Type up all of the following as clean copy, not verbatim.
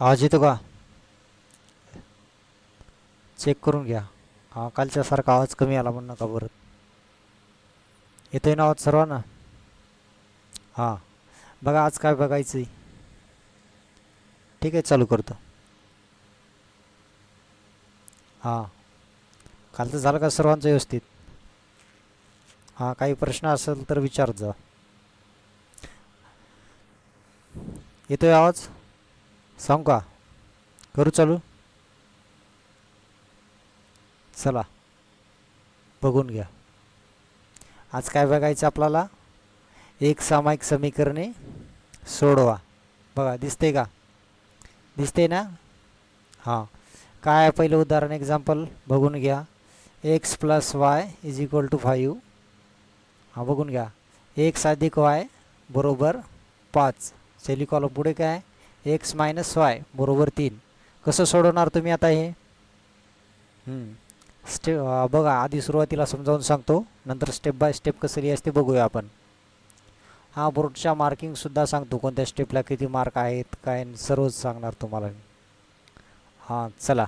आवाज येतो का? चेक करून घ्या. हा, कालच्यासारखा आवाज कमी आला म्हणू नका परत. येतोय ना आवाज सर्वांना? हां. बघा आज काय बघायचं आहे. ठीक आहे, चालू करतो. हां. कालचं झालं का सर्वांचं व्यवस्थित? हां, काही प्रश्न असेल तर विचारत जा. येतोय आवाज? सांगू का? करू चालू? चला बघून घ्या. आज काय बघायचं आपल्याला? एक सामायिक समीकरणे सोडवा. बघा दिसते का? दिसते ना? हां. काय आहे पहिलं उदाहरण एक्झाम्पल बघून घ्या. X plus y is equal to 5. हां, बघून घ्या. एक्स अधिक वाय बरोबर 5. चली कॉलम पुढे काय? एक्स मायनस वाय बरोबर 3. कसं सोडवणार तुम्ही आता हे? बघा आधी सुरुवातीला समजावून सांगतो, नंतर स्टेप बाय स्टेप कसं लिहायचं ते बघूया आपण. हां, बोर्डच्या मार्किंगसुद्धा सांगतो, कोणत्या स्टेपला किती मार्क आहेत काय सर्वच सांगणार तुम्हाला मी. हां, चला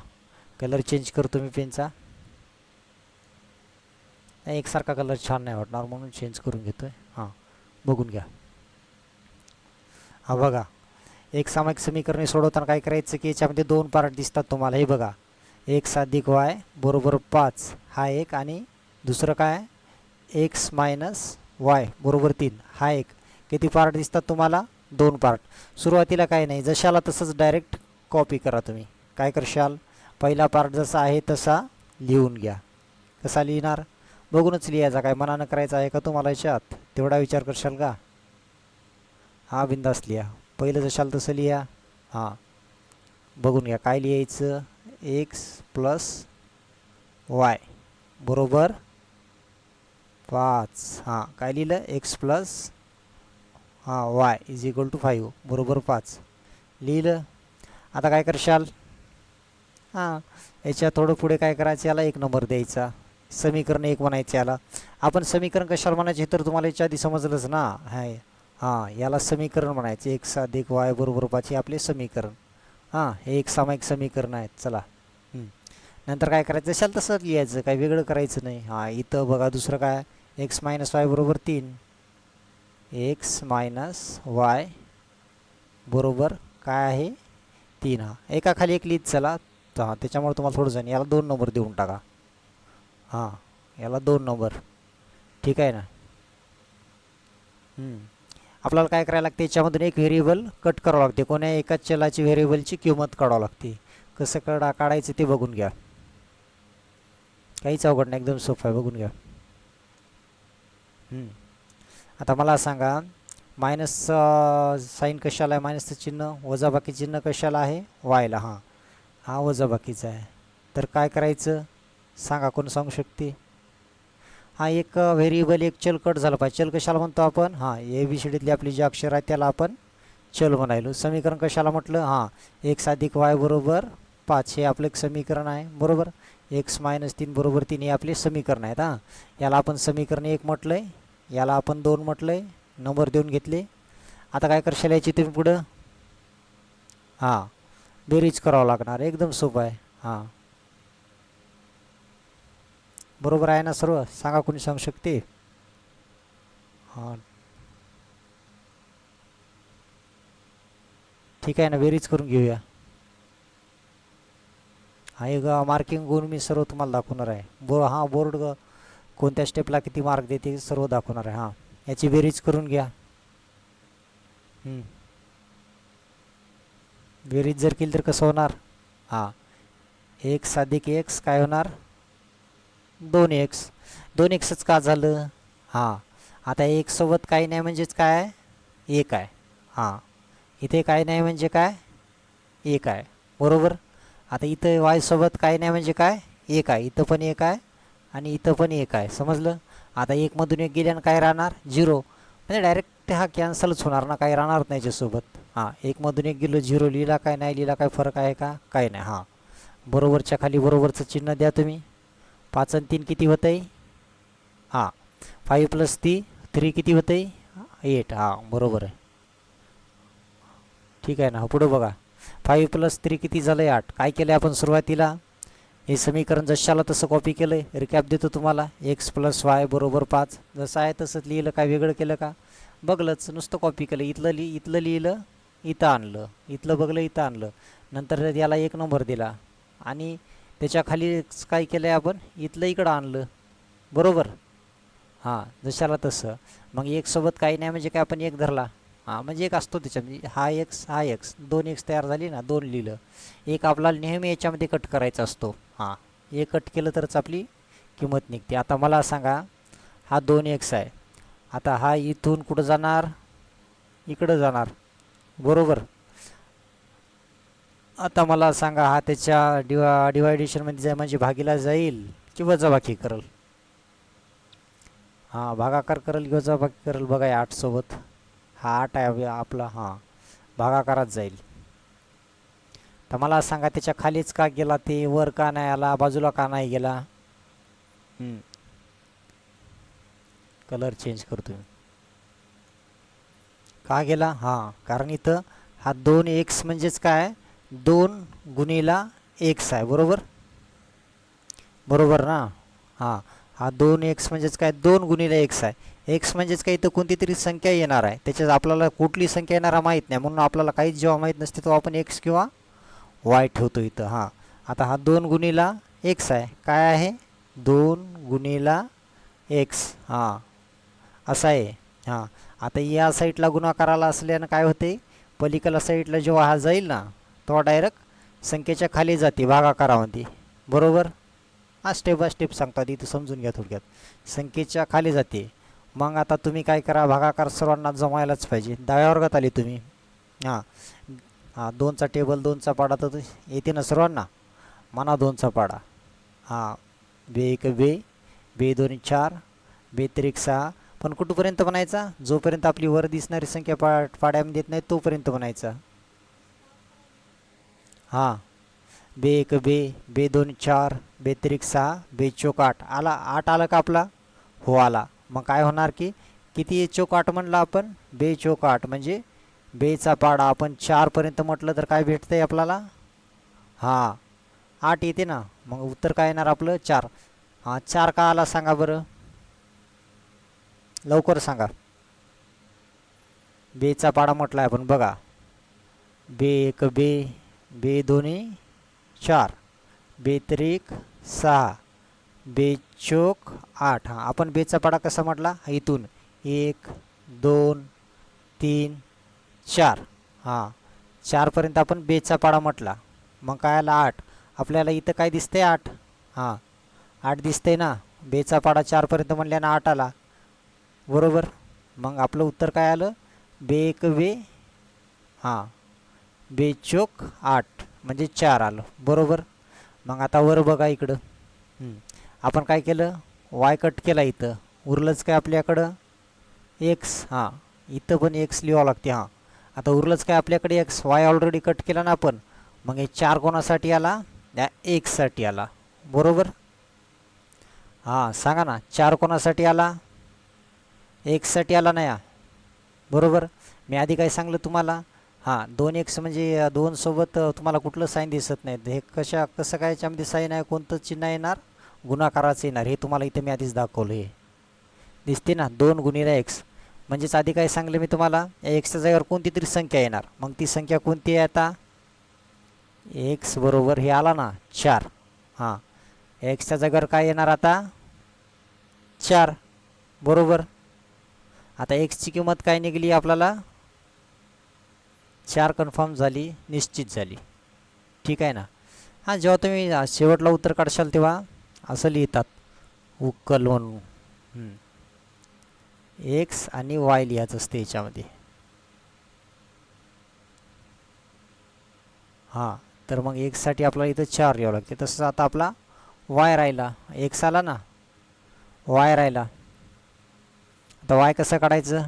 कलर चेंज करतो मी पेनचा. नाही, एकसारखा कलर छान नाही वाटणार म्हणून चेंज करून घेतो आहे. हां, बघून घ्या. हा बघा, एक सामायिक समीकरणे सोडवताना काय करायचं की याच्यामध्ये दोन पार्ट दिसतात तुम्हाला. हे बघा, एक्स अधिक वाय बरोबर 5 हा एक, आणि दुसरं काय एक्स मायनस वाय बरोबर 3 हा एक. किती पार्ट दिसतात तुम्हाला? दोन पार्ट. सुरुवातीला काय नाही, जशाला तसंच डायरेक्ट कॉपी करा तुम्ही. काय करशाल? पहिला पार्ट जसा आहे तसा लिहून घ्या. कसा लिहिणार? बघूनच लिहायचा, काय मनानं करायचं आहे का तुम्हाला याच्यात? तेवढा विचार करशाल का? हा, बिंदास लिहा. पहिलं जशाल तसं लिहा. हां, बघून घ्या काय लिहायचं. एक्स प्लस वाय बरोबर 5. हां, काय लिहिलं? X plus y is equal to 5 बरोबर 5 लिहिलं. आता काय करशाल? हां, याच्या थोडं पुढे काय करायचं, याला एक नंबर द्यायचा. समीकरण एक म्हणायचं याला. आपण समीकरण कशाला म्हणायचे तर तुम्हाला याच्या आधी समजलंच ना. हाय, हां, याला समीकरण म्हणायचे. एक्स अधिक वाय बरोबर 5 हे आपले समीकरण. हां, हे एक सामायिक समीकरण आहेत. चला, नंतर काय करायचं, जशाल तसं लिहायचं, काही वेगळं करायचं नाही. हां, इथं बघा दुसरं काय, एक्स मायनस वाय बरोबर 3. एक्स मायनस वाय बरोबर काय आहे? 3. हा, एका खाली एक लिहित चला. हां, त्याच्यामुळे तुम्हाला थोडं जाण, याला 2 नंबर देऊन टाका. हां, याला 2 नंबर. ठीक आहे ना? आपल्याला काय करायला लागते, याच्यामधून एक व्हेरिएबल कट करावं लागते. कोण्या एकाच चलाची व्हेरिएबलची किंमत काढावं लागते. कसं काढायचं ते बघून घ्या. काहीच अवघड नाही, एकदम सोपं आहे, बघून घ्या. आता मला सांगा, मायनस साईन कशाला आहे? मायनसचं चिन्ह. वजाबाकी चिन्ह कशाला आहे? वायला. हां, हा वजाबाकीचा आहे. तर काय करायचं सांगा, कोण सांगू शकते? हा, एक व्हेरिएबल एक चल कट झालं पाहिजे. चल कशाला म्हणतो आपण? हां, ABCDतली आपली जी अक्षर आहे त्याला आपण चल म्हणायलो. समीकरण कशाला म्हटलं? हां, एक्स अधिक वाय बरोबर 5 हे आपलं एक समीकरण आहे बरोबर. एक्स मायनस 3 बरोबर 3 हे आपले समीकरण आहेत. हां, याला आपण समीकरण 1 म्हटलं आहे, याला आपण 2 म्हटलं आहे, नंबर देऊन घेतले. आता काय करशाल याची तुम्ही पुढं? हां, बेरीज करावं लागणार. एकदम सोपं आहे. हां, बरोबर आहे ना सर्व? सांगा, कोणी सांगू शकते? हां, ठीक आहे ना, बेरीज करून घेऊया. हा, एक मार्किंग गुण मी सर्व तुम्हाला दाखवणार आहे. हां, बोर्ड कोणत्या स्टेपला किती मार्क देते सर्व दाखवणार आहे. हां, याची बेरीज करून घ्या. बेरीज जर केली तर कसं होणार? हां, एक्स अधिक एक्स काय होणार? 2x. 2xच का झालं? हां, आता एक सोबत काही नाही म्हणजेच काय? एक आहे. हां, इथे काय नाही म्हणजे काय? एक आहे बरोबर. आता इथं वाय सोबत काही नाही म्हणजे काय? एक आहे. इथं पण एक आहे आणि इथं पण एक आहे. समजलं? आता एकमधून एक गेल्यानं काय राहणार? 0. म्हणजे डायरेक्ट हा कॅन्सलच होणार ना, काही राहणार नाही याच्यासोबत. हां, एकमधून एक गेलो, 0 लिहिला काय नाही लिहिला काय फरक आहे का? काही नाही. हां, बरोबरच्या खाली बरोबरचं चिन्ह द्या तुम्ही. 5 आणि 3 किती होतं आहे? हां, 5 प्लस 3 किती होतं आहे? 8. हां, बरोबर आहे. ठीक आहे ना. पुढं बघा, 5 + 3 किती झालं आहे 8. काय केलं आहे आपण सुरुवातीला हे समीकरण जशाला तसं कॉपी केलं आहे. रिकॅप देतो तुम्हाला. x + y = 5 जसं आहे तसंच लिहिलं. काय वेगळं केलं का बघलंच नुसतं कॉपी केलं. इथलं लिहिलं इथं आणलं, इथलं बघलं इथं आणलं, नंतर याला 1 नंबर दिला आणि त्याच्या खाली काय केलं आहे आपण इथलं इकडं आणलं बरोबर. हां जशाला तसं. मग 1 सोबत काही नाही म्हणजे काय आपण 1 धरला. हां म्हणजे 1 असतो त्याच्या म्हणजे हा x 2 x तयार झाली ना 2 लिहिलं. 1 आपल्याला नेहमी याच्यामध्ये कट करायचा असतो. हां 1 कट केलं तरच आपली किंमत निघते. आता मला सांगा हा 2 x आहे. आता हा इथून कुठं जाणार इकडं जाणार बरोबर. आता मला सांगा हा त्याच्या डिवायडेशनमध्ये जाय म्हणजे भागीला जाईल की वजाबाकी करेल. हां भागाकार करेल की वजाबाकी करेल बघा 8 सोबत. हा 8 आहे आपला. हां भागाकारात जाईल. तर मला सांगा त्याच्या खालीच का गेला ते वर का नाही आला बाजूला का नाही गेला. कलर चेंज करतो मी. का गेला हां कारण इथं हा 2 x म्हणजेच काय 2 गुणिला x आहे बरोबर. बरोबर ना. हां हा 2 x म्हणजेच काय 2 गुणिला x आहे. x म्हणजेच काय इथं कोणती तरी संख्या येणार आहे. त्याच्यात आपल्याला कुठली संख्या येणार आहे माहीत नाही म्हणून आपल्याला काहीच जेव्हा माहीत नसते तेव्हा आपण x किंवा y ठेवतो इथं. हां आता हा 2 गुणिला x आहे. काय आहे 2 गुणिला x. हां असं आहे. हां आता या साईडला गुणाकाराला असल्यानं काय होते पलीकडल्या साईडला जेव्हा हा जाईल ना तेव्हा डायरेक्ट संख्येच्या खाली जाते भागाकारामध्ये बरोबर. हा स्टेप बाय स्टेप सांगतात इथं समजून घ्या थोडक्यात. संख्येच्या खाली जाते. मग आता तुम्ही काय करा भागाकार सर्वांना जमायलाच पाहिजे. 10व्या वर्गात आले तुम्ही. हां हां 2चा टेबल 2चा पाडा तर येते ना सर्वांना. म्हणा 2चा पाडा. हां 2 1 2 2 2 4 2 3 6 पण कुठपर्यंत म्हणायचा जोपर्यंत आपली वर दिसणारी संख्या पाड्यामध्ये येत नाही तोपर्यंत म्हणायचा. हां 2 1 2 2 2 4 2 3 6 2 4 8 आला. 8 आला का आपला हो आला. मग काय होणार की किती चोक 8 म्हणलं आपण 2 चोक 8 म्हणजे 2चा पाडा आपण 4पर्यंत म्हटलं तर काय भेटतंय आपल्याला. हां 8 येते ना. मग उत्तर काय येणार आपलं 4. हां 4 का आला सांगा बरं लवकर सांगा. 2चा पाडा म्हटला आहे आपण बघा 2 1 2 2 2 4 2 3 6 2 चोक 8. हां आपण 2चा पाडा कसा म्हटला इथून 1 2 3 4. हां 4पर्यंत आपण 2चा पाडा म्हटला. मग काय आला 8. आपल्याला इथं काय दिसतंय 8. हां 8 दिसतंय ना. 2चा पाडा 4पर्यंत म्हणल्यानं 8 आला बरोबर. मग आपलं उत्तर काय आलं 2 1 2 हां 2 चोक 8 म्हणजे 4 आलं बरोबर. मग आता वर बघा इकडं. आपण काय केलं y कट केला इथं उरलंच काय आपल्याकडं x. हां इथं पण x लिहावं लागते. हां आता उरलंच काय आपल्याकडे x. y ऑलरेडी कट केला ना आपण. मग हे 4 कोणासाठी आला या x साठी आला बरोबर. हां सांगा ना 4 कोणासाठी आला x साठी आला ना या बरोबर. मी आधी काय सांगलं तुम्हाला हां 2 x म्हणजे 2 सोबत तुम्हाला कुठलं साईन दिसत नाही. हे कसं काय याच्यामध्ये साईन आहे कोणतं चिन्ह येणार गुणाकाराचं येणार. हे तुम्हाला इथं मी आधीच दाखवलं. हे दिसते ना 2 गुणिला x म्हणजेच आधी काय सांगलं मी तुम्हाला या एक्सच्या जागेवर कोणती तरी संख्या येणार. मग ती संख्या कोणती आहे आता x बरोबर हे आला ना 4. हां एक्सच्या जागेवर काय येणार आता 4 बरोबर. आता एक्सची किंमत काय निघाली आपल्याला 4 कन्फर्म झाली निश्चित झाली. ठीक आहे ना. हां जेव्हा तुम्ही शेवटला उत्तर काढशाल तेव्हा असं लिहितात उकल म्हणून x आणि y लिहायचं असते याच्यामध्ये. हां तर मग x साठी आपल्याला इथं 4 लिहावं लागते. तसंच आता आपला y राहिला. x आला ना y राहिला. आता y कसं काढायचं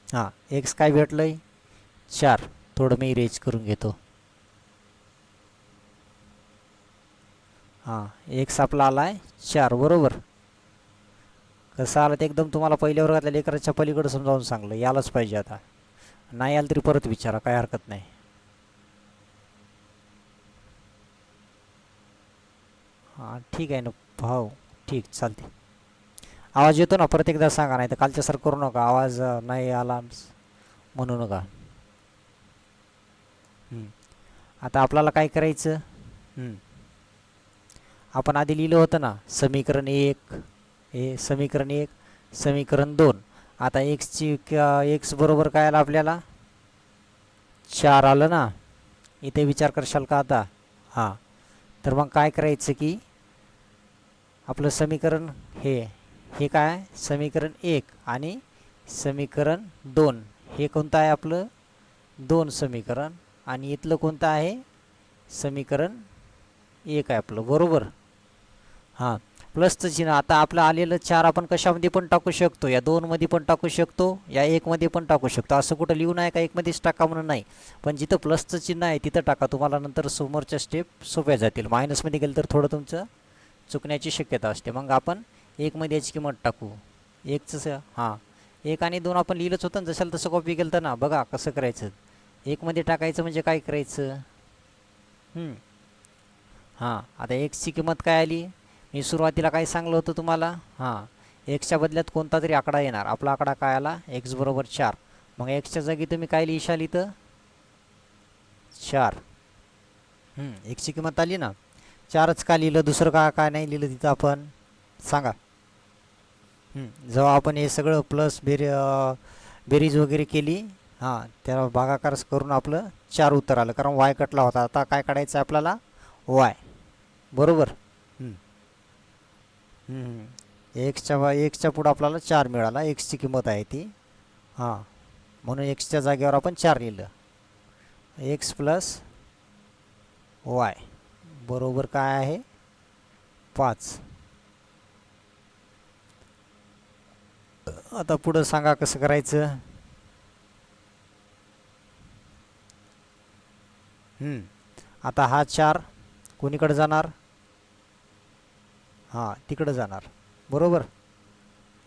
हां x काय भेटलं आहे 4. थोडं मी इरेज करून घेतो. हां x आपला आला आहे 4 बरोबर. कसं आलं ते एकदम तुम्हाला पहिल्या वर्गातल्या लेकराच्या पलीकडे समजावून सांगलं यालाच पाहिजे. आता नाही आलं तरी परत विचारा काय हरकत नाही. हां ठीक आहे ना. हो ठीक चालते. आवाज येतो ना? परत एकदा सांगा, नाही तर कालच्यासारखं करू नका. आवाज नाही आला म्हणू नका. हं. आता आपल्याला काय करायचं? हं. आपण आधी लिहिलं होतं ना समीकरण एक, हे समीकरण एक, समीकरण दोन. आता एक्स बरोबर काय आलं आपल्याला? 4 आलं ना. इथे विचार करशाल का आता? हां. तर मग काय करायचं की आपलं समीकरण हे हे काय समीकरण एक आणि समीकरण दोन, हे कोणतं आहे आपलं? दोन समीकरण. आणि इथलं कोणतं आहे? समीकरण एक आहे आपलं, बरोबर. हां. प्लसचं चिन्ह आता आपलं आलेलं 4 आपण कशामध्ये पण टाकू शकतो, या 2मध्ये पण टाकू शकतो, या 1मध्ये पण टाकू शकतो. असं कुठं लिहून आहे का 1मध्येच टाका म्हणून नाही. पण जिथं प्लसचं चिन्ह आहे तिथं टाका, तुम्हाला नंतर समोरच्या स्टेप सोप्या जातील. मायनसमध्ये गेलं तर थोडं तुमचं चुकण्याची शक्यता असते. मग आपण 1मध्ये याची किंमत टाकू. एकचं हां 1 आणि 2 आपण लिहिलंच होतं ना, जशाला तसं कॉपी केलं तर ना. बघा कसं करायचं. 1मध्ये टाकायचं म्हणजे काय करायचं? हां. आता एक्सची किंमत काय आली? मी सुरुवातीला काय सांगलं होतं तुम्हाला? हां. एक्सच्या बदल्यात कोणता तरी आकडा येणार. आपला आकडा काय आला? एक्स बरोबर 4. मग एक्सच्या जागी तुम्ही काय लिहिशाल इथं? 4. एक्सची किंमत आली ना. 4च का लिहिलं? दुसरं का काय नाही लिहिलं तिथं आपण? सांगा. जेव्हा आपण हे सगळं प्लस बेरीज वगैरे केली, हां, त्याला भागाकार करून आपलं 4 उत्तर आलं. कारण वाय कटला होता. आता काय काढायचं आहे आपल्याला? वाय, बरोबर. एक्सच्या पुढं आपल्याला 4 मिळाला. एक्सची किंमत आहे ती. हां. म्हणून एक्सच्या जागेवर आपण 4 लिहिलं. एक्स प्लस वाय बरोबर काय आहे? 5. आता पुढं सांगा कसं करायचं? आता हा 4 कोणीकडे जाणार? हां तिकडं जाणार, बरोबर.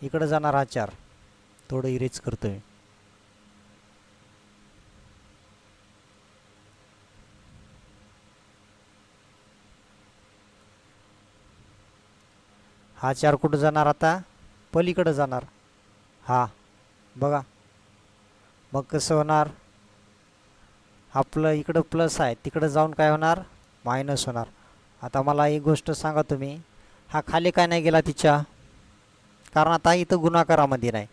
इकडं जाणार हा 4. थोडं इरेज करतो मी. हा 4 कुठं जाणार आता? पलीकडं जाणार. हा बघा. मग कसं होणार? आपलं इकडं प्लस आहे, तिकडं जाऊन काय होणार? मायनस होणार. आता मला एक गोष्ट सांगा तुम्ही, हा खाली काय नाही गेला तिच्या? कारण आता इथं गुणाकारामध्ये नाही,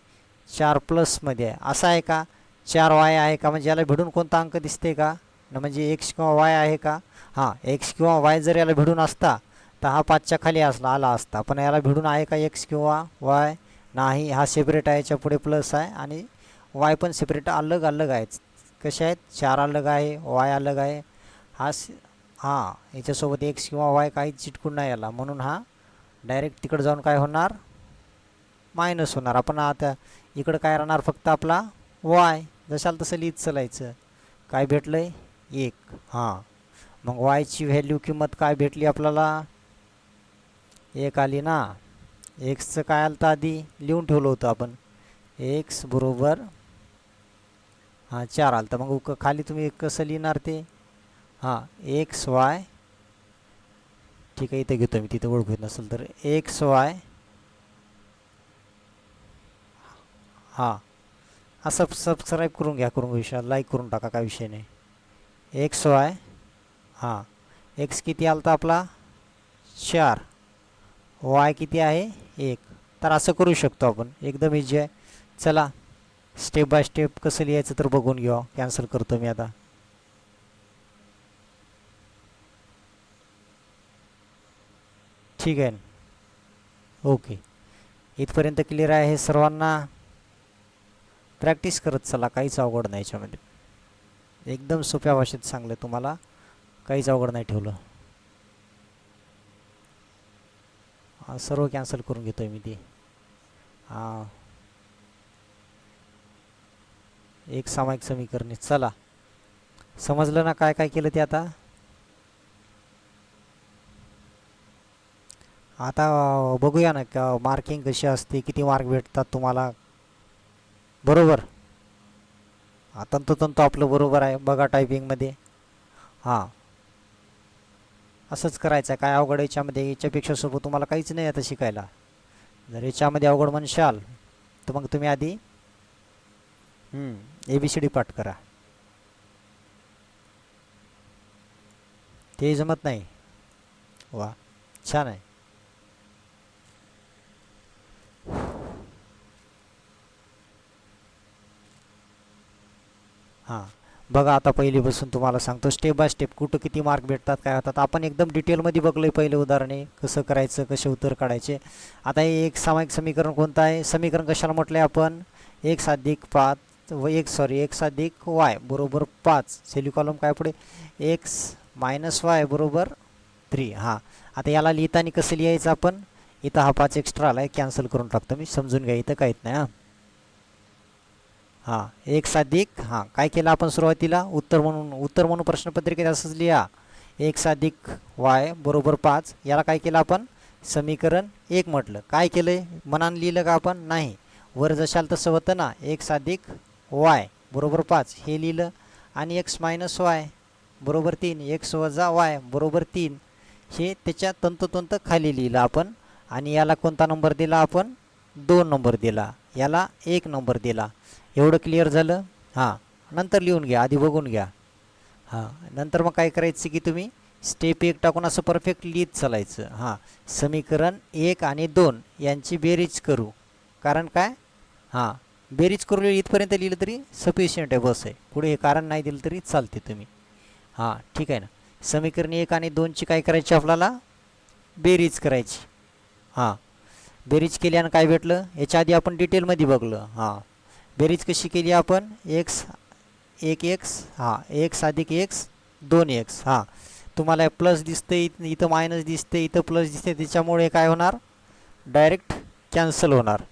4 प्लसमध्ये आहे. असं आहे का? 4 वाय आहे का? म्हणजे याला भिडून कोणता अंक दिसते का? न म्हणजे एक्स किंवा वाय आहे का? हां एक्स किंवा वाय जर याला भिडून असता तर हा 5च्या खाली आला असता. पण याला भिडून आहे का एक्स किंवा वाय? नाही. हा सेपरेट आहे, याच्या पुढे प्लस आहे आणि वाय पण सेपरेट अलग अलग आहेत. कसे आहेत? 4 अलग आहे, वाय अलग आहे. हां याच्यासोबत एक्स किंवा वाय काहीच चिटकून नाही याला, म्हणून हा डायरेक्ट तिकडं जाऊन काय होणार? मायनस होणार. आपण आता इकडं काय राहणार? फक्त आपला वाय. जशाल तसं लिहित चालायचं. काय भेटलं आहे? 1. हां. मग वायची व्हॅल्यू किंमत काय भेटली आपल्याला? 1 आली ना. एक्सचं काय आलं तर आधी लिहून ठेवलं होतं आपण. एक्स बरोबर 4 आलं तर मग खाली तुम्ही कसं लिहिणार ते? हां एक्स वाय. ठीक आहे, इथे घेतो मी, तिथे ओळखत नसेल तर एक्स वाय. हां असं सबस्क्राईब करून घ्या, करून विषय लाईक करून टाका, काय विषय नाही. X Y. हां एक्स किती आला तर आपला? 4. वाय किती आहे? 1. तर असं करू शकतो आपण, एकदम इझी आहे. चला स्टेप बाय स्टेप कसं लिहायचं तर बघून घेऊ. कॅन्सल करतो मी आता. ठीक आहे. ओके, इथपर्यंत क्लिअर आहे हे सर्वांना? प्रॅक्टिस करत चला, काहीच अवघड नाही याच्यामध्ये. एकदम सोप्या भाषेत सांगलं तुम्हाला, काहीच अवघड नाही ठेवलं. सर्व कॅन्सल करून घेतो मी ते. हां एक सामायिक समीकरणे. चला समजलं ना काय काय केलं ते? आता बघूया ना का मार्किंग कशी असते, किती मार्क भेटतात तुम्हाला, बरोबर. तंतोतंत आपलं बरोबर आहे, बघा टायपिंगमध्ये. हां असंच करायचं आहे. काय अवघड आहे याच्यामध्ये? याच्यापेक्षा सोपं तुम्हाला काहीच नाही आता शिकायला. जर याच्यामध्ये अवघड म्हणशाल तर मग तुम्ही आधी ABCD पाठ करा. ते जमत नाही. वा, छान आहे. हां, बघा आता पहिलीपासून तुम्हाला सांगतो स्टेप बाय स्टेप कुठं किती मार्क भेटतात, काय होतात. आपण एकदम डिटेलमध्ये बघलं आहे पहिले उदाहरणे कसं करायचं, कसे उत्तर काढायचे. आता हे एक सामायिक समीकरण कोणतं आहे? समीकरण कशाला म्हटलं आहे आपण? x अधिक 5 व x अधिक y बरोबर 5. सेल्यू कॉलम काय पुढे? x मायनस वाय बरोबर 3. हां, आता याला लिहिताना कसं लिहायचं आपण? इथं हा 5 एक्स्ट्रा आला आहे, कॅन्सल करून टाकतो मी, समजून घ्या, इथं काहीच नाही. हां, x अधिक काय केलं आपण सुरुवातीला? उत्तर म्हणून प्रश्नपत्रिकेत असंच लिहा, x अधिक y बरोबर 5. याला काय केलं आपण? समीकरण 1 म्हटलं. काय केलं आहे? मनानं लिहिलं का आपण? नाही. वर जशाल तसं होतं ना, x अधिक y बरोबर 5 हे लिहिलं, आणि x मायनस वाय बरोबर 3, x वजा y बरोबर 3 हे त्याच्या तंतोतंत खाली लिहिलं आपण. आणि याला कोणता नंबर दिला आपण? 2 नंबर दिला. याला 1 नंबर दिला. एवढं क्लिअर झालं? हां, नंतर लिहून घ्या, आधी बघून घ्या. हां, नंतर मग काय करायचं की तुम्ही स्टेप 1 टाकून असं परफेक्ट लिहित चालायचं. हां, समीकरण 1 आणि 2 यांची बेरीज करू. कारण काय? हां, बेरीज करू इथपर्यंत लिहिलं तरी सफिशियंट आहे, बस आहे. पुढे हे कारण नाही दिलं तरी चालते तुम्ही. हां, ठीक आहे ना. समीकरण 1 आणि 2ची काय करायची आपल्याला? बेरीज करायची. हां, बेरीज केल्यानं काय भेटलं? याच्या आधी आपण डिटेलमध्ये बघलं. हां, बेरीज कशी केली आपण? x x अधिक x 2x. हां, तुम्हाला प्लस दिसते, इथं मायनस दिसते, इथं प्लस दिसते, त्याच्यामुळे काय होणार? डायरेक्ट कॅन्सल होणार.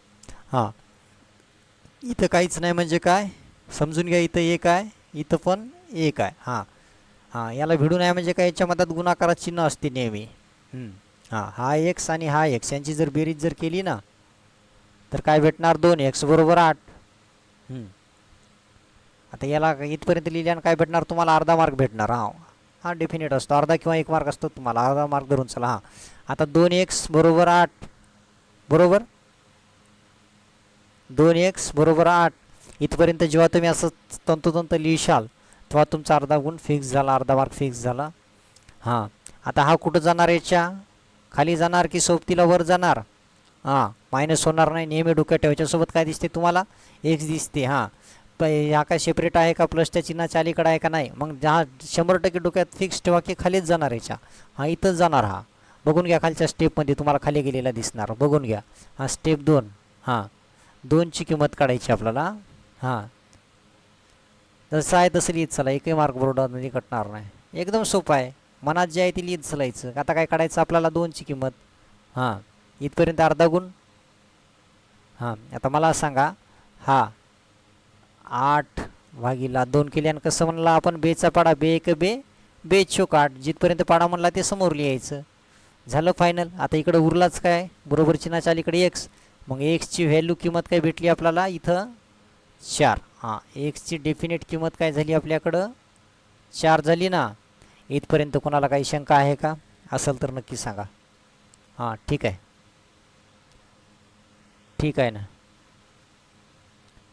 हां, इथं काहीच नाही म्हणजे काय? समजून घ्या, इथं 1 आहे, इथं पण 1 आहे. हां, याला भिडू नये म्हणजे काय? याच्या मधात गुणाकाराचं चिन्ह असते नेहमी. हां, हा x आणि हा x यांची जर बेरीज जर केली ना, तर काय भेटणार? 2x बरोबर 8. आता याला इथपर्यंत लिहिल्यानं काय भेटणार तुम्हाला? अर्धा मार्क भेटणार. हां, डेफिनेट असतो, अर्धा किंवा 1 मार्क असतो तुम्हाला, अर्धा मार्क धरून चला. हां, आता 2x बरोबर 8 बरोबर 2x बरोबर 8 इथपर्यंत जेव्हा तुम्ही असं तंतोतंत लिहिशाल तेव्हा तुमचा अर्धा गुण फिक्स झाला, अर्धा मार्क फिक्स झाला. हां, आता हा कुठं जाणार? याच्या खाली जाणार की सोबतीला वर जाणार? हां, मायनस होणार नाही, नेहमी डोक्यात ठेवायच्यासोबत काय दिसते तुम्हाला? x दिसते. हां, ह्या काय सेपरेट आहे का? प्लसच्या चिन्हाच्या अलीकडे आहे का? नाही. मग 100% डोक्यात फिक्स ठेवा की खालीच जाणार याच्या. हां, इथंच जाणार. हा बघून घ्या, खालच्या स्टेपमध्ये तुम्हाला खाली गेलेला दिसणार, बघून घ्या. हां, स्टेप 2. हां, 2ची किंमत काढायची आपल्याला. हां, जसं आहे तसं लिहित चला, एकही मार्क बोर्डामध्ये कटणार नाही. एकदम सोपं आहे, मनात जे आहे ते लिहित चलायचं. आता काय काढायचं आपल्याला? 2ची किंमत. हां, इथपर्यंत अर्धा गुण. हां, आता मला सांगा, हा 8 भागिला 2 केल्यानं कसं म्हणला आपण? बेचा पाडा, बे एक बे, बे चोक 8. जिथपर्यंत पाडा म्हणला ते समोर लिहायचं. झालं फायनल. आता इकडं उरलाच काय? बरोबर चिन्हाच्या अलीकडे x. मग एक्सची व्हॅल्यू किंमत काय भेटली आपल्याला? इथं 4. हां, एक्सची डेफिनेट किंमत काय झाली आपल्याकडं? 4 झाली ना. इथपर्यंत कोणाला काही शंका आहे का? असेल तर नक्की सांगा. हां, ठीक आहे, ठीक आहे ना.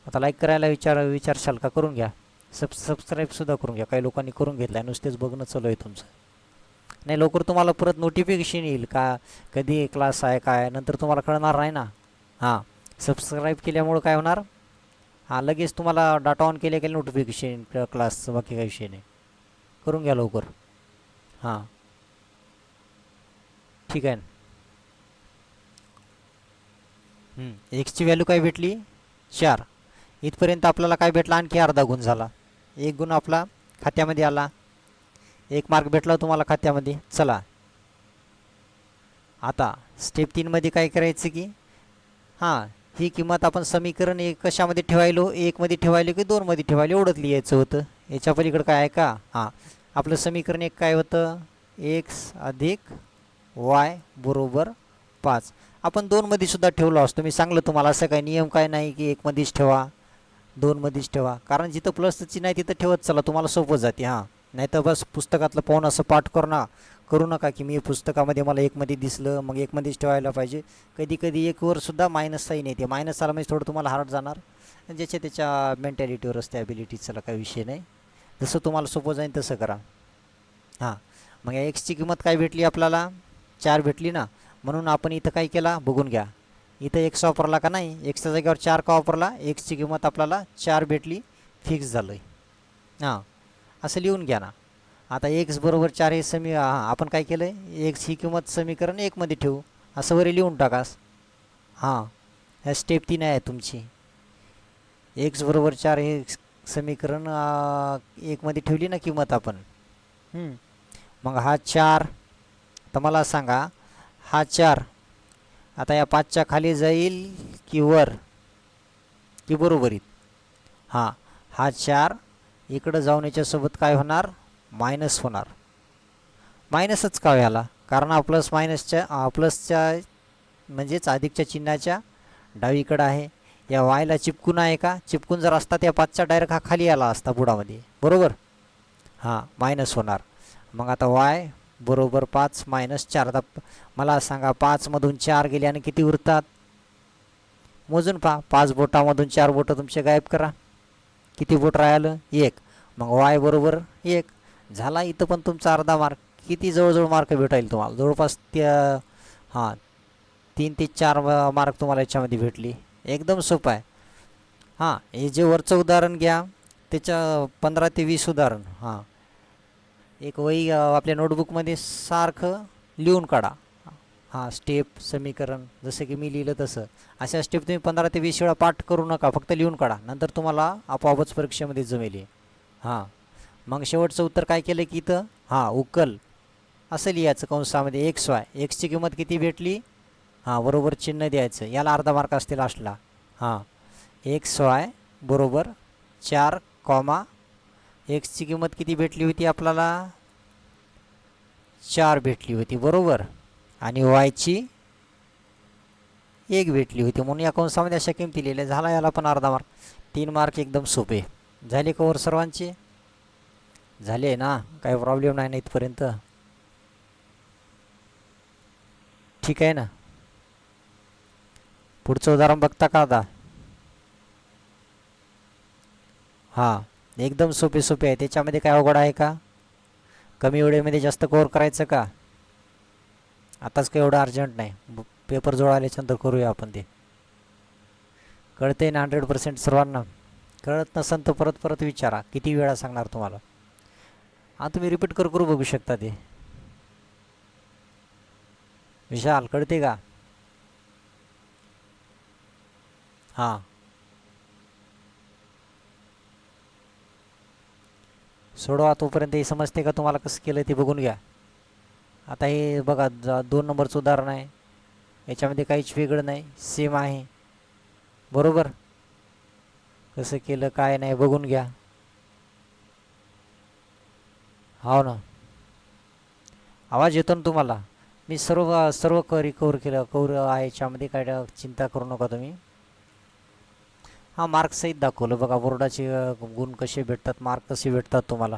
आता लाईक करायला विचारशाल का? करून घ्या. सबस्क्राईबसुद्धा करून घ्या. काही लोकांनी करून घेतलं आहे, नुसतेच बघणं चालू आहे तुमचं. नाही, लवकर तुम्हाला परत नोटिफिकेशन येईल का कधी क्लास आहे काय, नंतर तुम्हाला कळणार नाही ना. हां, सबस्क्राईब केल्यामुळं काय होणार? हां, लगेच तुम्हाला डाटा ऑन केले नोटिफिकेशन क्लासचं, बाकी काही विषय नाही. करून घ्या लवकर. हां, ठीक आहे ना. एक्सची व्हॅल्यू काय भेटली? 4. इथपर्यंत आपल्याला काय भेटला? आणखी अर्धा गुण झाला. 1 गुण आपला खात्यामध्ये आला, 1 मार्क भेटला तुम्हाला खात्यामध्ये. चला, आता स्टेप 3मध्ये काय करायचं की हां, ही किंमत आपण समीकरण 1 कशामध्ये ठेवायलो? 1 मध्ये ठेवायलो की 2 मध्ये ठेवायलो? एवढंच लिहायचं होतं. याच्या पलीकडं काय आहे का? हां, आपलं समीकरण 1 काय होतं? x अधिक y बरोबर 5. आपण 2 मध्ये सुद्धा ठेवलो असतो. मी सांगलं तुम्हाला, असं काही नियम काय नाही की 1 मध्येच ठेवा, 2 मध्येच ठेवा. कारण जिथं प्लसचं चिन्ह आहे तिथं ठेवत चला, तुम्हाला सोपं जाते. हां, नाही तर बस पुस्तकातलं पाहून असं पाठ करू नका की मी पुस्तकामध्ये मला एकमध्ये दिसलं मग एकमध्येच ठेवायला पाहिजे. कधी कधी एकवर सुद्धा मायनस साईन येते. मायनस आला म्हणजे थोडं तुम्हाला हार्ड जाणार. ज्याच्या त्याच्या मेंटॅलिटीवर असते, ॲबिलिटीजला काही विषय नाही. जसं तुम्हाला सोपं जाईल तसं करा. हां, मग या एक्सची किंमत काय भेटली आपल्याला? 4 भेटली ना. म्हणून आपण इथं काय केला बघून घ्या. इथं एक्स वापरला का नाही? एक्सच्या जागेवर 4 का वापरला? एक्सची किंमत आपल्याला 4 भेटली, फिक्स झालं आहे. हां, असं लिहून घ्या ना. आता एक्स बरोबर 4 हे आपण काय केलं आहे? एक्स ही किंमत समीकरण 1मध्ये ठेवू, असं वरी लिहून टाकास. हां, ह्या स्टेप 3 आहे तुमची. एक्स बरोबर 4 हे समीकरण 1मध्ये ठेवली ना किंमत आपण. मग हा 4, तर मला सांगा हा 4 आता या 5च्या खाली जाईल की वर की बरोबरीत? हां, हा 4 इकडं जाऊन याच्यासोबत काय होणार? मायनस होणार. मायनसच का व्हायला? कारण हा प्लसच्या म्हणजेच अधिकच्या चिन्हाच्या डावीकडं आहे. या वायला चिपकून आहे का? चिपकून जर असता त्या 5चा डायरेक्ट हा खाली आला असता बुडामध्ये, बरोबर? हां, मायनस होणार. मग आता वाय बरोबर 5 - 4. आता मला सांगा 5मधून 4 गेले आणि किती उरतात? मोजून पहा. 5 बोटामधून 4 बोटं तुमचे गायब करा. किती बोट राहिलं? 1. मग वाय बरोबर 1 झाला. इथं पण तुमचा अर्धा मार्क. किती जवळजवळ मार्क भेटाईल तुम्हाला? जवळपास त्या 3 ते 4 मार्क तुम्हाला याच्यामध्ये भेटली. एकदम सोपं आहे. हां, हे जे वरचं उदाहरण घ्या त्याच्या 15 ते 20 उदाहरण. एक वही आपल्या नोटबुकमध्ये सारखं लिहून काढा. स्टेप समीकरण जसं की मी लिहिलं तसं. अशा स्टेप तुम्ही 15 ते 20 वेळा पाठ करू नका, फक्त लिहून काढा. नंतर तुम्हाला आपोआपच परीक्षेमध्ये जमेल. मग शेवटचं उत्तर काय केलं की इथं उकल असं लिहायचं कंसामध्ये XY. एक्सची किंमत किती भेटली? बरोबर चिन्ह द्यायचं. याला अर्धा मार्क असते लास्टला. XY बरोबर 4, एक्सची किंमत किती भेटली होती आपल्याला? 4 भेटली होती, बरोबर. आणि वायची 1 भेटली होती. म्हणून या कंसामध्ये अशा किमती लिहिल्या. झाला याला पण अर्धा मार्क. 3 मार्क एकदम सोपे झाले. कवर सर्वांचे झाले ना? काही प्रॉब्लेम नाही ना इथपर्यंत? ठीक आहे ना? पुढचं उदाहरण बघता का आता? एकदम सोपे आहे. त्याच्यामध्ये काय अवघड आहे का? कमी वेळेमध्ये जास्त कव्हर करायचं का? आताच काही एवढं अर्जंट नाही. पेपर जवळ आल्याच्यानंतर करूया आपण ते. कळते ना 100% सर्वांना? कळत नसेल तर परत विचारा. किती वेळा सांगणार तुम्हाला? तुम्ही रिपीट करू बघू शकता ते. विशाल कळते का? सोडवा तोपर्यंत. हे समजते का तुम्हाला कसं केलं ते बघून घ्या. आता हे बघा 2 नंबरचं उदाहरण आहे. याच्यामध्ये काहीच वेगळं नाही, सेम आहे, बरोबर. कसं केलं काय नाही बघून घ्या. हो ना? आवाज येतो ना तुम्हाला? मी सर्व कव्हर केलं. कव्हर आहे याच्यामध्ये, काय चिंता करू नका तुम्ही. मार्कसहित दाखवलं बघा. बोर्डाचे गुण कसे भेटतात, मार्क कसे भेटतात तुम्हाला,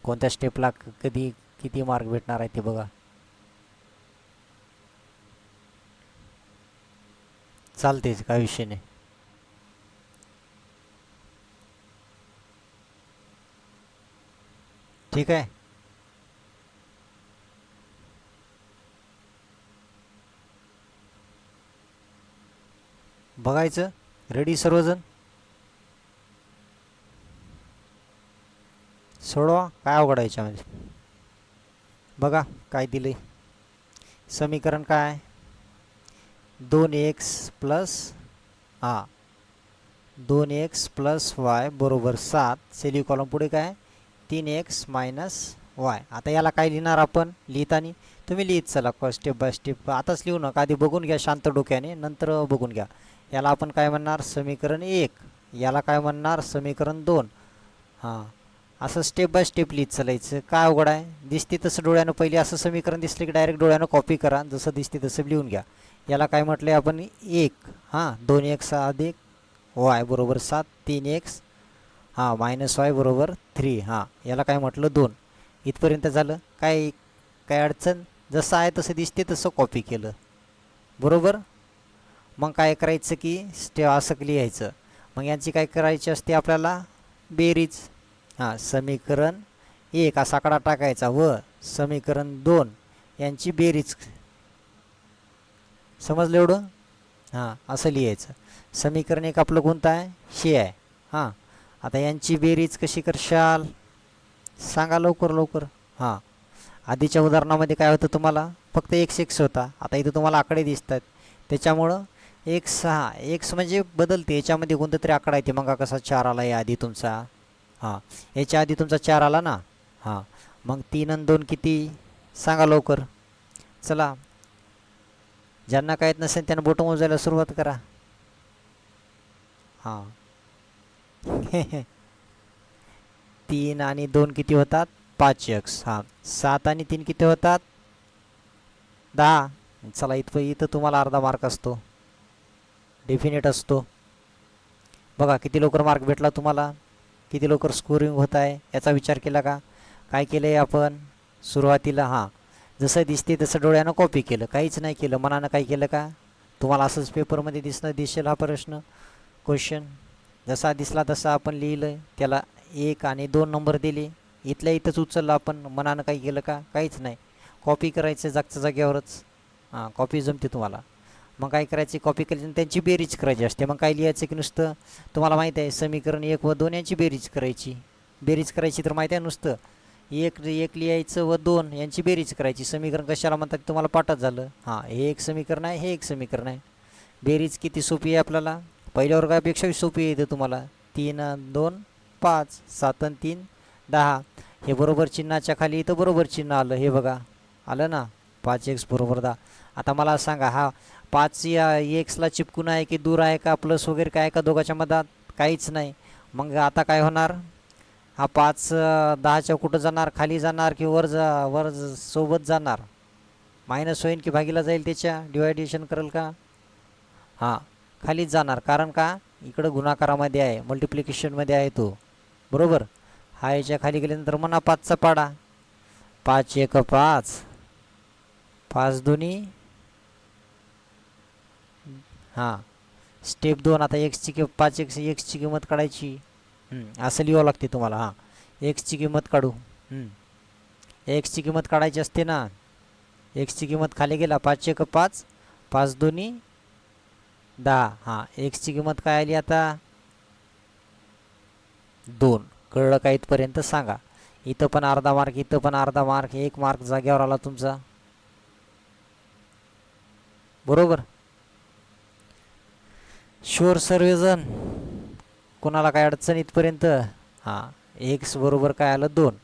कोणत्या स्टेपला कधी किती मार्क भेटणार आहे ते बघा. चालतेच, काय विषय नाही. ठीक आहे. बघायचं. रेडी सर्वजण? सोडवा. काय अवघड आहे याच्यामध्ये? बघा काय दिलंय. समीकरण काय? 2x plus 2x plus y बरोबर 7. सेल्यू कॉलम पुढे काय? 3x minus Y. आता याला काय लिहिणार आपण? लिहिताना तुम्ही लिहित चला स्टेप बाय स्टेप. आताच लिहू नका, आधी बघून घ्या शांत डोक्याने, नंतर बघून घ्या. याला आपण काय म्हणणार? समीकरण 1. याला काय म्हणणार? समीकरण 2. असं स्टेप बाय स्टेप लिहित चालायचं. काय अवघड आहे? दिसते तसं डोळ्यानं पहिले असं समीकरण दिसलं की डायरेक्ट डोळ्यानं कॉपी करा. जसं दिसते तसं लिहून घ्या. याला काय म्हटलं आहे आपण? 1. 2x अधिक वाय बरोबर 7. 3x हां -y बरोबर 3. हां याला काय म्हटलं 2. इथपर्यंत झालं. काय अडचण? जसं आहे तसं दिसते तसं कॉपी केलं. बरोबर. मग काय करायचं की असं लिहायचं. मग यांची काय करायची असते आपल्याला? बेरीज. हां समीकरण 1 असा आकडा टाकायचा व समीकरण 2 यांची बेरीज. समजलं एवढं? हां असं लिहायचं. समीकरण 1 आपलं कोणतं आहे? हे आहे. हां आता यांची बेरीज कशी करशाल? सांगा लवकर लवकर. हां आधीच्या उदाहरणामध्ये काय होतं तुम्हाला? फक्त x होता. आता इथं तुम्हाला आकडे दिसतात. त्याच्यामुळं x म्हणजे बदलते. याच्यामध्ये कोणतं तरी आकडा येते. मग कसा 4 आला या आधी तुमचा? हां याच्या आधी तुमचा 4 आला ना? हां मग 3 आणि 2 किती? सांगा लवकर. चला ज्यांना काय येत नसेल त्यांना बोटं मोजायला सुरुवात करा. हां 3 आणि 2 किती होतात? 5x. हां 7 आणि 3 किती होतात? 10. चला इथं तुम्हाला अर्धा मार्क असतो. डेफिनेट असतो. बघा किती लवकर मार्क भेटला तुम्हाला. किती लवकर स्कोरिंग होत आहे याचा विचार केला का? काय केलं आहे आपण सुरुवातीला? हां जसं दिसते तसं डोळ्यानं कॉपी केलं. काहीच नाही केलं. मनानं काय केलं का? तुम्हाला असंच पेपरमध्ये दिसेल हा प्रश्न क्वेश्चन. जसा दिसला तसा आपण लिहिलं. त्याला 1 आणि 2 नंबर दिले. इथल्या इथंच उचललं आपण. मनानं काही केलं का? काहीच नाही. कॉपी करायचं जागच्या जागेवरच. हां कॉपी जमते तुम्हाला. मग काय करायची? कॉपी केली त्यांची बेरीज करायची असते. मग काय लिहायचं की नुसतं तुम्हाला माहीत आहे समीकरण 1 व 2 यांची बेरीज करायची. बेरीज करायची तर माहीत आहे नुसतं 1 लिहायचं व 2 यांची बेरीज करायची. समीकरण कशाला म्हणतात तुम्हाला पाठात झालं. हां हे एक समीकरण आहे, हे एक समीकरण आहे. बेरीज किती सोपी आहे आपल्याला. पहिल्या वर्गापेक्षाही सोपी येते तुम्हाला. 3 आणि 2 5, 7 आणि 3 10. हे बरोबर चिन्हाच्या खाली इथं बरोबर चिन्ह आलं. हे बघा आलं ना 5x बरोबर 10. आता मला सांगा हा 5 या एक्सला चिपकून आहे की दूर आहे का? प्लस वगैरे काय का दोघांच्या मधात? काहीच नाही. मग आता काय होणार? हा 5 10च्या कुठं जाणार? खाली जाणार की वर सोबत जाणार? मायनस होईल की भागीला जाईल त्याच्या? डिवायडेशन करेल का? हां खालीच जाणार. कारण का? इकडं गुणाकारामध्ये आहे, मल्टिप्लिकेशनमध्ये आहे तो. बरोबर. हा याच्या खाली गेल्यानंतर म्हणा 5चा पाडा. 5 1 5, 5 2. हां स्टेप 2. आता एक्सची 5x एक्सची किंमत काढायची. असं लिहावं लागते तुम्हाला. हां एक्सची किंमत काढू. एक्सची किंमत काढायची असते ना. एक्सची किंमत खाली गेला 5 1 5, 5 2 10. हां एक्सची किंमत काय आली आता? 2. कळलं का इथपर्यंत? सांगा. इथं पण अर्धा मार्क, इथं पण अर्धा मार्क. 1 मार्क जागेवर आला तुमचा. बरोबर. शुअर सर्वजण. कोणाला काय अडचण इथपर्यंत? हां एक्स बरोबर काय आलं? 2.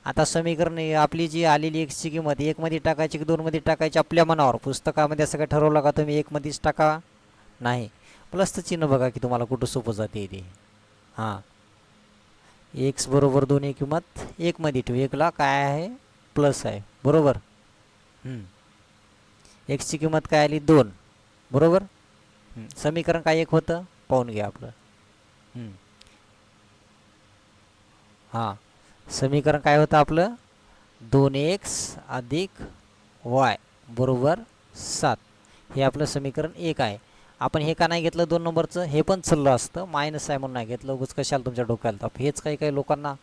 आता समीकरण आपली जी आलेली एक्सची किंमत 1 मध्ये टाकायची की 2 मध्ये टाकायची आपल्या मनावर. पुस्तकामध्ये असं काय ठरवलं का तुम्ही 1 मध्येच टाका? नाही. प्लसचं चिन्ह बघा की तुम्हाला कुठं सोपं जाते ते. हां एक्स बरोबर 2 ही किंमत 1 मध्ये ठेवू. 1ला काय आहे? प्लस आहे. बरोबर. एक्सची किंमत काय आली? 2. बरोबर. समीकरण काय एक होतं पाहून घ्या आपलं. हां समीकरण काय होतं आपलं? 2x अधिक y बरोबर 7. हे आपलं समीकरण 1 आहे. आपण हे का नाही घेतलं 2 नंबरचं? हे पण चाललं असतं. मायनस आहे म्हणून नाही घेतलं. उगाच कशाला तुमच्या डोक्याला ताप. हेच काही लोकांना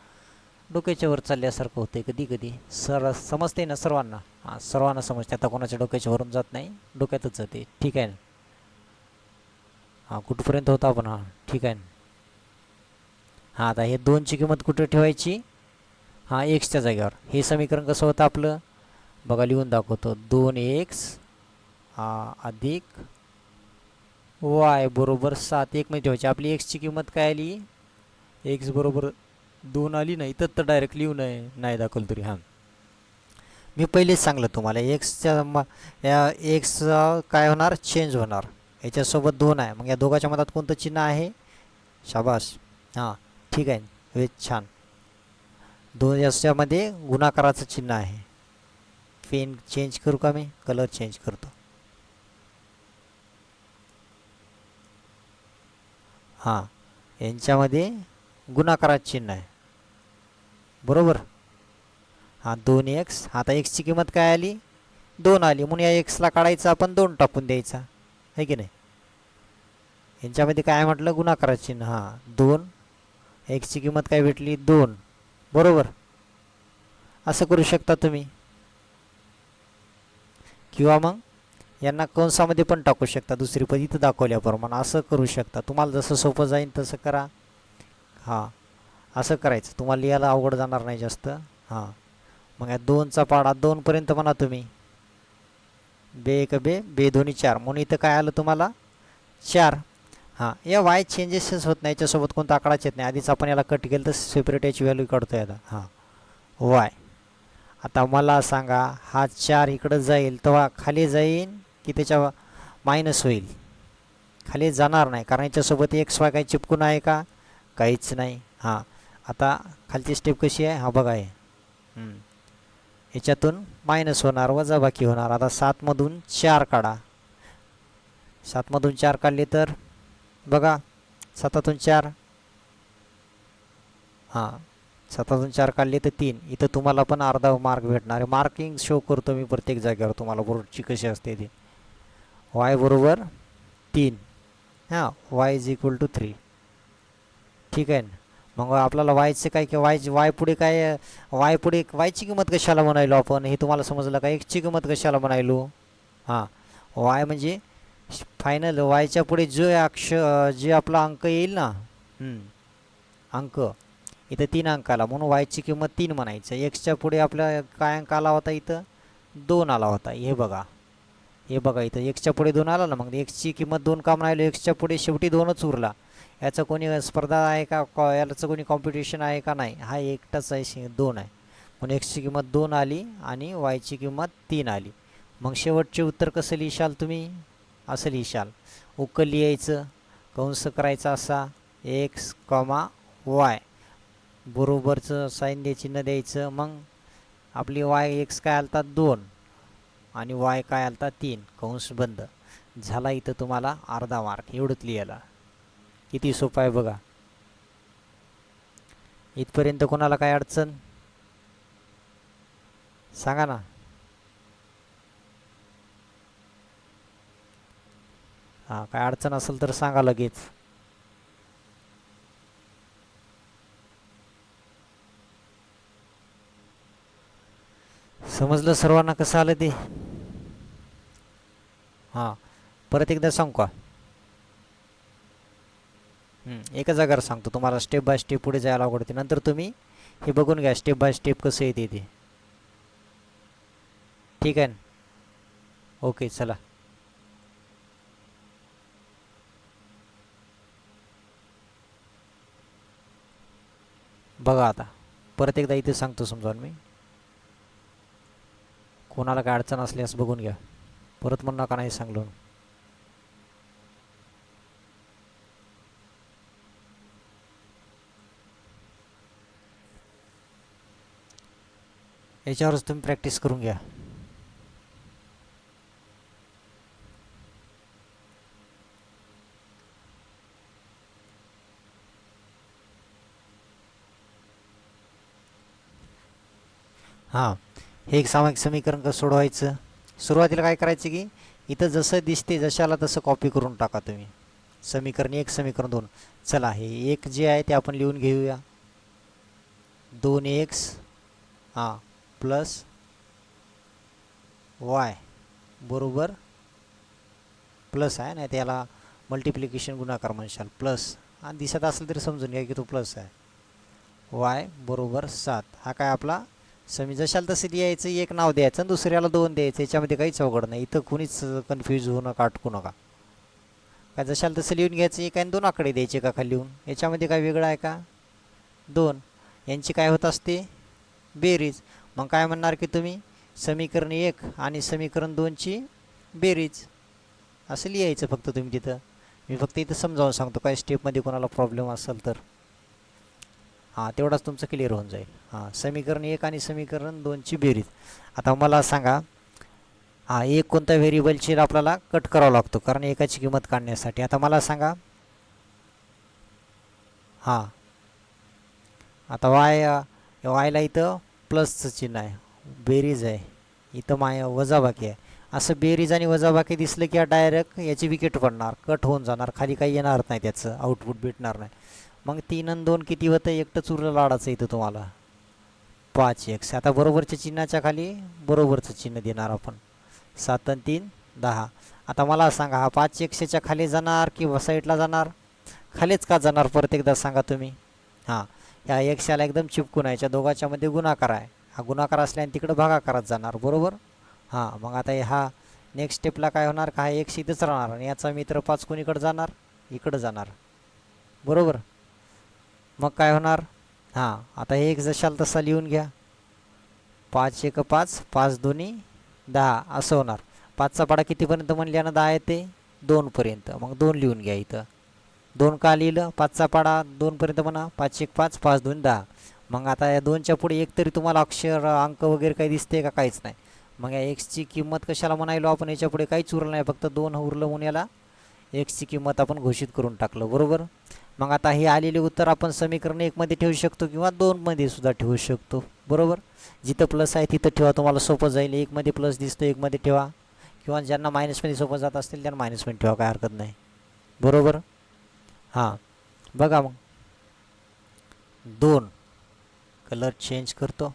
डोक्याच्या वर चालल्यासारखं होते कधी कधी. समजते ना सर्वांना? हां सर्वांना समजते. आता कोणाच्या डोक्याच्या वरून जात नाही, डोक्यातच जाते. ठीक आहे ना? हां कुठपर्यंत होता आपण? हां ठीक आहे ना. हां आता हे 2ची किंमत कुठं ठेवायची? हां एक्सच्या जागेवर. हे समीकरण कसं होतं आपलं? बघा लिहून दाखवतो. 2x अधिक y बरोबर 7 1 मध्ये ठेवायची. आपली एक्सची किंमत काय आली? एक्स बरोबर 2 आली नाही तर डायरेक्ट लिहू नये नाही दाखवलं तरी. हां मी पहिलेच सांगलं तुम्हाला एक्स काय होणार? चेंज होणार. याच्यासोबत 2 आहे. मग या दोघांच्या मधात कोणतं चिन्ह आहे? शाबास. हां ठीक आहे. हे छान. 2 याच्यामध्ये गुणाकाराचं चिन्ह आहे. पेन चेंज करू का मी? कलर चेंज करतो. हां यांच्यामध्ये गुणाकारात चिन्ह आहे, बरोबर. हां 2x, आता एक्सची किंमत काय आली 2 आली, म्हणून या एक्सला काढायचं आपण 2 टाकून द्यायचा आहे की नाही. यांच्यामध्ये काय म्हटलं गुणाकारात चिन्ह. हां 2, एक्सची किंमत काय भेटली 2, बरोबर. असं करू शकता तुम्ही, किंवा मग यांना कंसामध्ये पण टाकू शकता दुसरी पद इथं दाखवल्याप्रमाणे असं करू शकता. तुम्हाला जसं सोपं जाईल तसं करा. हां असं करायचं, तुम्हाला लिहायला अवघड जाणार नाही जास्त. हां मग या 2चा पाडा 2पर्यंत म्हणा तुम्ही. बे एक बे, बे दोन्ही 4, म्हणून इथं काय आलं तुम्हाला 4. हां या वाय चेंजेसच होत नाही, याच्यासोबत कोणता आकडाच येत नाही. आधीच आपण याला कट केलं तर सेपरेट याची व्हॅल्यू काढतो याला. हां वाय. आता मला सांगा हा 4 इकडं जाईल तेव्हा खाली जाईल की त्याच्या मायनस होईल. खाली जाणार नाही, कारण याच्यासोबत एक्स वाय काही चिपकून आहे का, काहीच नाही. हां आता खालची स्टेप कशी आहे, हा बघा आहे. याच्यातून मायनस होणार, वजाबाकी होणार. आता 7मधून 4 काढा. 7मधून 4 काढले तर बघा 7तून 4, हां 7तून 4 काढले तर 3. इथं तुम्हाला पण अर्धा मार्क भेटणार आहे. मार्किंग शो करतो मी प्रत्येक जागेवर तुम्हाला बोर्डची कशी असते ती. वाय बरोबर 3. हां वाय इज इक्वल टू 3. ठीक आहे ना. मग आपल्याला वायचे काय की वाय पुढे काय, वाय पुढे वायची किंमत कशाला म्हणायलो आपण, हे तुम्हाला समजलं का. एक्सची किंमत कशाला म्हणायलो. हां वाय म्हणजे फायनल, वायच्या पुढे जो जे आपला अंक येईल ना, अंक इथं 3 अंक आला म्हणून वायची किंमत 3 म्हणायचं. एक्सच्या पुढे आपल्या काय अंक आला होता, इथं 2 आला होता. हे बघा इथं एक्सच्या पुढे 2 आला ना, मग एक्सची किंमत 2 का म्हणायलो, एक्सच्या पुढे शेवटी 2च उरला. याचं कोणी स्पर्धा आहे का, याचं कोणी कॉम्पिटिशन आहे का, नाही. हा एकटाच आहे, 2 आहे. म्हणून एक्सची किंमत 2 आली आणि वायची किंमत 3 आली. मग शेवटचे उत्तर कसं लिहिशाल तुम्ही, असं लिहिशाल. उकल लिहायचं, कंस करायचा असा एक्स कॉमा वाय, बरोबरचं साईन द्यायची, चिन्ह द्यायचं. मग आपली वाय एक्स काय आलता 2 आणि वाय काय आलता 3, कंस बंद झाला. इथं तुम्हाला अर्धा मार्क. एवढंच लिहायला. किती सोपं आहे बघा. इथपर्यंत कोणाला काय अडचण सांगा ना. हां काय अडचण असेल तर सांगा लगेच. समजलं सर्वांना कसं आलं ते. हां परत एकदा सांगू का, एका जागेवर सांगतो तुम्हाला, स्टेप बाय स्टेप पुढे जायला आवडते. नंतर तुम्ही हे बघून घ्या स्टेप बाय स्टेप कसं येते ते. ठीक आहे ना. ओके चला. बघा आता परत एकदा इथे सांगतो समजावून मी. कोणाला काय अडचण असल्यास बघून घ्या, परत म्हणू नका नाही सांगलो. याच्यावरच तुम्ही प्रॅक्टिस करून घ्या. हां हे एक सामायिक समीकरण कसं सोडवायचं. सुरुवातीला काय करायचं की इथं जसं दिसते जशाला तसं कॉपी करून टाका तुम्ही. समीकरण 1 समीकरण 2. चला हे एक जे आहे ते आपण लिहून घेऊया. 2x हां प्लस वाय बरोबर प्लस आहे, नाही त्याला मल्टिप्लिकेशन गुणाकार म्हणशाल. प्लस हा दिसत असेल तरी समजून घ्या की तो प्लस आहे. वाय बरोबर 7. हा काय आपला जशाल तसं लिहायचं, एक नाव द्यायचं आणि दुसऱ्याला 2 द्यायचं. याच्यामध्ये काहीच अवघड नाही. इथं कुणीच कन्फ्यूज होऊ नका, अटकू नका. काय जशाल तसं लिहून घ्यायचं, एक आणि 2 आकडे द्यायचे का खाली लिहून. याच्यामध्ये काय वेगळं आहे का, 2 यांची काय होत असते बेरीज. मग काय म्हणणार की तुम्ही समीकरण 1 आणि समीकरण 2ची बेरीज असं लिहायचं फक्त तुम्ही तिथं. मी फक्त इथं समजावून सांगतो, काय स्टेपमध्ये कोणाला प्रॉब्लेम असेल तर. हां तेवढाच तुमचं क्लिअर होऊन जाईल. हां समीकरण 1 आणि समीकरण 2ची बेरीज. आता मला सांगा, हां एक कोणत्या व्हेरिएबलची आपल्याला कट करावा लागतो, कारण एकाची किंमत काढण्यासाठी. आता मला सांगा, हां आता वायला इथं प्लसचं चिन्ह आहे, बेरीज आहे, इथं वजाबाकी आहे. असं बेरीज आणि वजाबाकी दिसलं की डायरेक्ट याची विकेट पडणार, कट होऊन जाणार, खाली काही येणार नाही, त्याचं आउटपुट भेटणार नाही. मग 3 आणि 2 किती होतं, एकटंच उरलं लाडाचं इथं तुम्हाला 5x. आता बरोबरच्या चिन्हाच्या खाली बरोबरचं चिन्ह देणार आपण. 7 आणि 3 10. आता मला सांगा, हा 5x खाली जाणार की साईडला जाणार? खालीच का जाणार परत एकदा सांगा तुम्ही. हां, ह्या एक्स याला एकदम चिपकून आहे, याच्या दोघांच्यामध्ये गुणाकार आहे, हा गुणाकार असल्याने तिकडं भागाकारात जाणार, बरोबर. हां, मग आता हा नेक्स्ट स्टेपला काय होणार, का हा एक्स इथंच राहणार आणि याचा मित्र 5 कोणीकडे जाणार, इकडं जाणार, बरोबर. मग काय होणार, हां, आता हे एक जशाल तसा लिहून घ्या. 5 1 5, 5 2 10 असं होणार. 5चा पाडा कितीपर्यंत म्हणल्यानं 10 येते 2पर्यंत, मग 2 लिहून घ्या इथं. 2 का लिहिलं, 5चा पाडा 2पर्यंत म्हणा, 5 1 5, 5 2 10. मग आता या 2च्या पुढे एक तरी तुम्हाला अक्षर अंक वगैरे काही दिसते का, काहीच नाही. मग या एक्सची किंमत कशाला म्हणायलो आपण, याच्या पुढे काहीच उरलं नाही, फक्त 2 उरलं म्हणून याला एक्सची किंमत आपण घोषित करून टाकलं, बरोबर. मग आता हे आलेले उत्तर आपण समीकरण 1 मध्ये ठेवू शकतो किंवा 2 मध्ये सुद्धा ठेवू शकतो, बरोबर. जिथं प्लस आहे तिथं ठेवा, तुम्हाला सोपं जाईल. 1 मध्ये प्लस दिसतो 1 मध्ये ठेवा, किंवा ज्यांना मायनसमध्ये सोपं जात असतील त्यांना मायनसमध्ये ठेवा, काय हरकत नाही, बरोबर. हां, बघा मग 2 कलर चेंज करतो.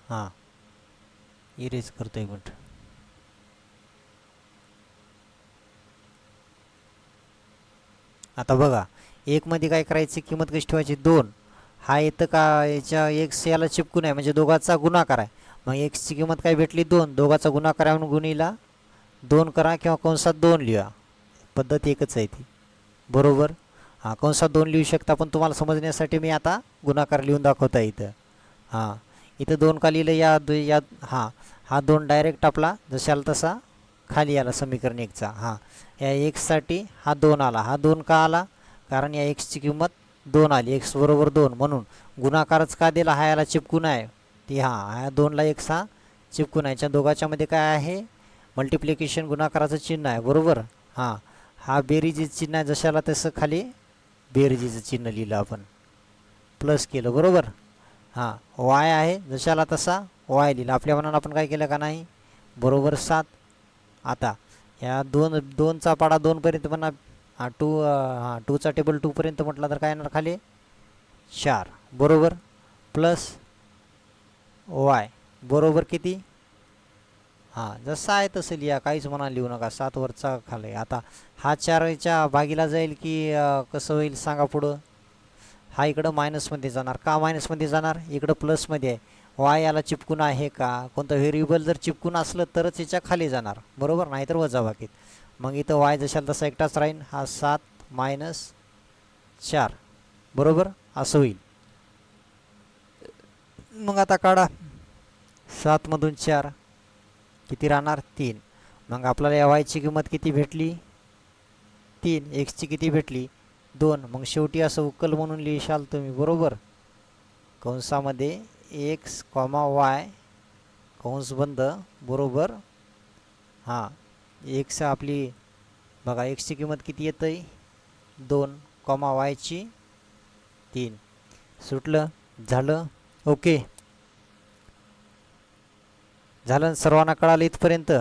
हां, इरेज करतो, 1 मिनिट. आता बघा 1 मध्ये काय करायची, किंमत कशी ठेवायची, 2. हा येतं का याच्या एक्स याला चिपकून आहे, म्हणजे दोघाचा गुणाकार आहे. मग एक्सची किंमत काय भेटली 2, दोघाचा गुणाकार आहे म्हणून गुणीला 2 करा किंवा कंसात 2 लिहा, पद्धत एकच आहे ती, बरोबर. हां, कंसात 2 लिहू शकता, पण तुम्हाला समजण्यासाठी मी आता गुणाकार लिहून दाखवता इथं. हां, इथं 2 का लिहिलं, या हां, हा 2 डायरेक्ट आपला जशाला तसा खाली आला समीकरण 1चा. हां, या एक्ससाठी हा 2 आला, हा 2 का आला, कारण या एक्सची किंमत 2 आली, एक्स बरोबर 2, म्हणून गुणाकारच का दिला, हा याला चिपकून आहे ती. हां, ह्या 2ला एक्स हा चिपकून आहे, याच्या दोघाच्यामध्ये काय आहे, मल्टिप्लिकेशन गुणाकाराचं चिन्ह आहे, बरोबर. हां, हा बेरीज चिन्ह आहे, जशाला तसं खाली बेरजेचं चिन्ह लिहिलं आपण, प्लस केलं, बरोबर. हां, वाय आहे जशाला तसा वाय लिहिलं, आपल्या मनानं आपण काय केलं का नाही, बरोबर 7. आता ह्या 2चा पाडा 2पर्यंत म्हणा, 2चा टेबल 2पर्यंत म्हटलं तर काय येणार खाली 4, बरोबर, प्लस वाय बरोबर किती, हां, जसं आहे तसं लिहा, काहीच म्हणा लिहू नका, 7 वरचा खाली. आता हा 4च्या भागीला जाईल की कसं होईल सांगा पुढं. हा इकडं मायनसमध्ये जाणार, का मायनसमध्ये जाणार, इकडं प्लसमध्ये आहे, वाय याला चिपकून आहे का, कोणतं व्हेरिएबल जर चिपकून असलं तरच याच्या खाली जाणार, बरोबर, नाहीतर वजाबाकीत. मग इथं वाय जशाला तसा एकटाच राहील, हा 7 - 4, बरोबर, असं होईल. मग आता काढा, 7 मधून 4 किती राहणार, 3. मग आपल्याला या वायची किंमत किती भेटली, 3. एक्सची किती भेटली, 2. मग शेवटी असं उकल म्हणून लिहिशाल तुम्ही, बरोबर, कंसामध्ये एक्स कॉमा वाय कंस बंद, बरोबर. हां, एक्स आपली बघा, एक्सची किंमत किती येतं आहे 2, कॉमा वायची 3. सुटलं, झालं, ओके झालं, सर्वांना कळालं इथपर्यंत,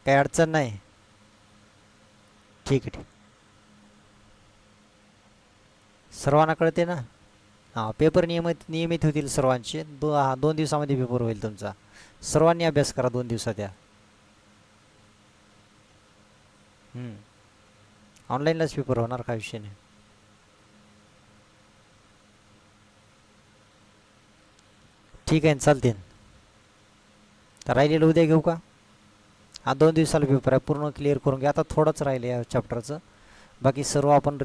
काही अडचण नाही, ठीक आहे, सर्वांना कळते ना. हां, पेपर नियमित होतील सर्वांचे, 2 दिवसामध्ये पेपर होईल तुमचा, सर्वांनी अभ्यास करा 2 दिवसात या. ऑनलाईनलाच पेपर होणार, काय विषय नाही. ठीक आहे, चालते. तर राहिलेलं उद्या घेऊ का, हा 2 दिवसाला पेपर आहे, पूर्ण क्लिअर करून घ्या. आता थोडंच राहिलं या चॅप्टरचं, बाकी सर्व आपण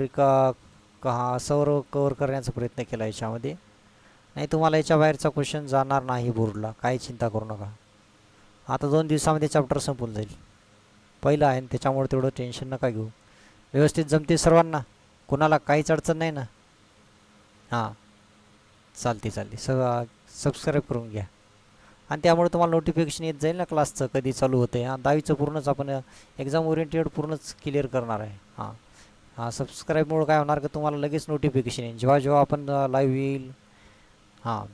सर्व कवर करण्याचा प्रयत्न केला याच्यामध्ये. नाही, तुम्हाला याच्या बाहेरचा क्वेश्चन जाणार नाही बोर्डला, काही चिंता करू नका. आता 2 दिवसामध्ये चॅप्टर संपून जाईल, पहिलं आहे त्याच्यामुळे तेवढं टेन्शन नका घेऊ. व्यवस्थित जमते सर्वांना, कोणाला काहीच अडचण नाही ना. हां, चालते, सबस्क्राईब करून घ्या. आणि त्यामुळे तुम्हाला नोटिफिकेशन येत जाईल ना क्लासचं कधी चालू होतं आहे. हां 10वीचं पूर्णच आपण एक्झाम ओरिएंटेड पूर्णच क्लिअर करणार आहे. हां हां सबस्क्राईबमुळं काय होणार की तुम्हाला लगेच नोटिफिकेशन येईल जेव्हा जेव्हा आपण लाईव्ह येईल. हां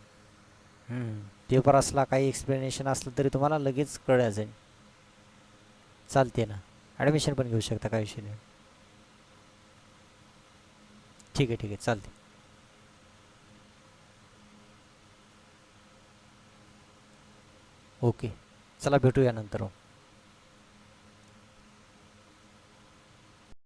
पेपर असला काही एक्सप्लेनेशन असलं तरी तुम्हाला लगेच कळलं जाईल. चालते ना. ॲडमिशन पण घेऊ शकता काही विषय नाही. ठीक आहे चालते. ओके चला भेटूया नंतर.